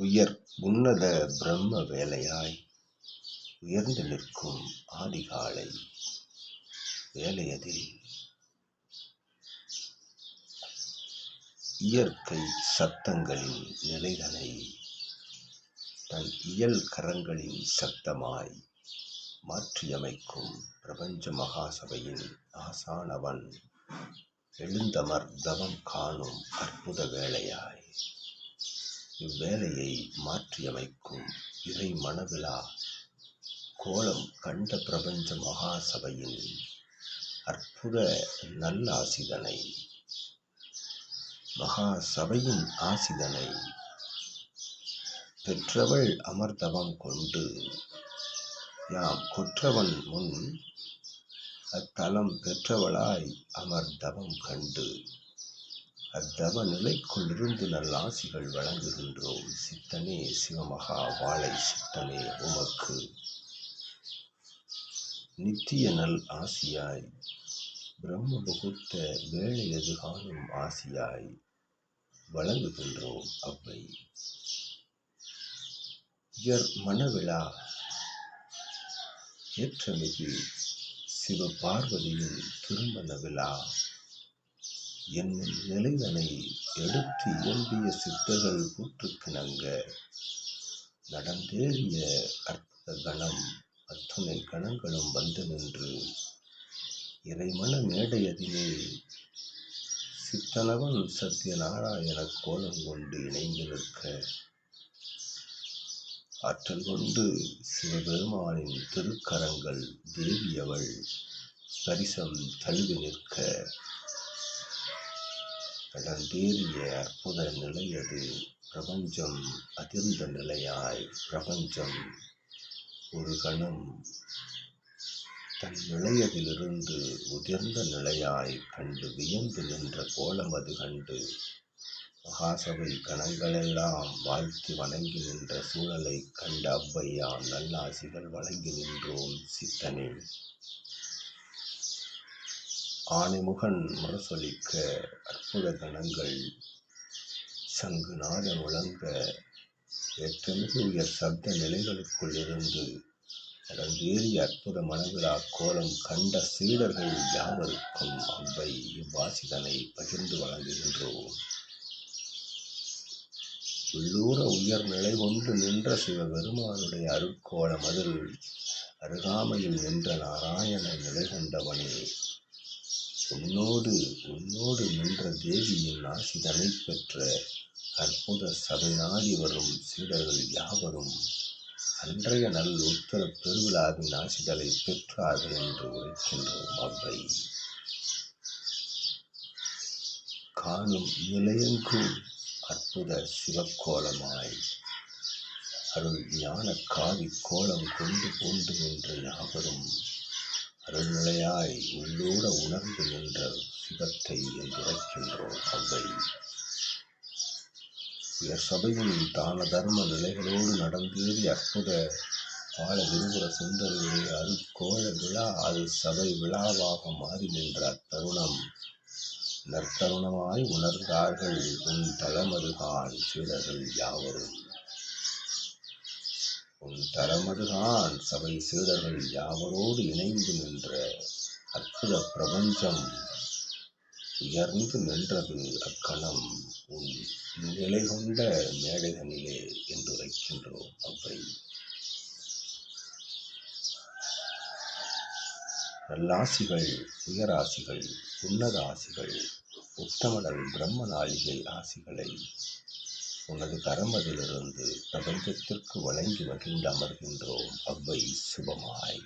உயர் உன்னத பிரம்ம வேலையாய் உயர்ந்து நிற்கும் ஆதிகாலை வேலையதில் இயற்கை சத்தங்களின் நிலைதனை தன் இயல் கரங்களின் சத்தமாய் மாற்றியமைக்கும் பிரபஞ்ச மகாசபையின் ஆசானவன் எழுந்தமர் தவம் காணும் அற்புத வேலையாய் இவ்வேலையை மாற்றியமைக்கும் இறை மனவிழா கோலம் கண்ட பிரபஞ்ச மகாசபையின் அற்புத நல்லாசிதனை மகாசபையின் ஆசிதனை பெற்றவள் அமர்தவம் கொண்டு யாம் கொற்றவன் முன் அத்தலம் பெற்றவளாய் அமர்தவம் கண்டு அத்தவ நிலைக்குள்ளிருந்து நல்லாசிகள் வழங்குகின்றோம். சித்தனே சிவமகா வாழை சித்தனே உமக்கு நித்திய நல் ஆசியாய் பிரம்ம முகூர்த்த வேளையது காணும் ஆசியாய் வழங்குகின்றோம். அவ்வை உயர் மனவிழா ஏற்றமிகு சிவ பார்வதியின் திருமண விழா என்னும் நிலைதனை எடுத்து இயம்பிய சித்தர்கள் கூற்றுக்கிணங்க நடந்தேறிய அற்புத கணம் அத்துணை கணங்களும் வந்து நின்று இறைமன மேடையதிலே சித்தனவன் சத்திய நாராயண கோலம் கொண்டு இணைந்து நிற்க ஆற்றல் கொண்டு சிவபெருமானின் திருக்கரங்கள் தேவியவள் பரிசம் தழுவி நிற்க நடந்தேறிய அற்புத நிலையது பிரபஞ்சம் அதிர்ந்த நிலையாய் பிரபஞ்சம் ஒரு கணம் தன் நிலையதிலிருந்து உதிர்ந்த நிலையாய் கண்டு வியந்து நின்ற கோலம் அது கண்டு மகாசபை கணங்களெல்லாம் வாழ்த்தி வணங்கி நின்ற சூழலை கண்ட அவ்வையாம் நல்லாசிகள் வழங்கி நின்றோம். சித்தனே ஆனைமுகன் முரசொலிக்க அற்புத கணங்கள் சங்கு நாதம் முழங்க ஏற்றமிகு உயர் சப்த நிலைகளுக்குள் இருந்து நடந்தேறிய அற்புத மனவிழா கோலம் கண்ட சீடர்கள் யாவருக்கும் அவ்வை இவ்வாசிதனை பகிர்ந்து வழங்குகின்றோம். உள்ளூர உயர் நிலை கொண்டு நின்ற சிவபெருமானுடைய அருட்கோலம் அதில் அருகாமையில் நின்ற நாராயண நிலை கொண்டவனே உன்னோடு நின்ற தேவியின் ஆசிதனை பெற்ற அற்புத சபை நாடி வரும் சீடர்கள் யாவரும் அன்றைய நல் உத்தர பெருவிழாவின் ஆசிதலை பெற்றார்கள் என்று உரைக்கின்றோம். அவ்வை காணும் நிலையெங்கும் அற்புத சிவக்கோலமாய் அருள் ஞான காவி கோலம் கொண்டு பூண்டு நின்ற யாவரும் அருள்நிலையாய் உள்ளூர உணர்ந்து நின்ற சிவத்தை என்றுரைக்கின்றோம். அவ்வை உயர் சபையின் தான தர்ம நிலைகளோடு நடந்தேறி அற்புத பால விருபுர சுந்தரியுடைய அருட்கோள விழா அது சபை விழாவாக மாறி நின்ற அத்தருணம் நற்தருணமாய் உணர்ந்தார்கள் உன் தலமதுகான் சீடர்கள் யாவரும். உன் தலமதுகான் சபை சீடர்கள் யாவரோடு இணைந்து நின்ற அற்புத பிரபஞ்சம் உயர்ந்து நின்றது அக்கணம் உன் நிலை கொண்ட மேடைதனிலே என்று உரைக்கின்றோம். அவ்வை நல்லாசிகள் உயராசிகள் உன்னத ஆசிகள் உத்தமனல் பிரம்ம நாளிகை ஆசிகளை உனது கரமதிலிருந்து பிரபஞ்சத்திற்கு வழங்கி மகிழ்ந்து அமர்கின்றோம். அவ்வை சுபமாய்.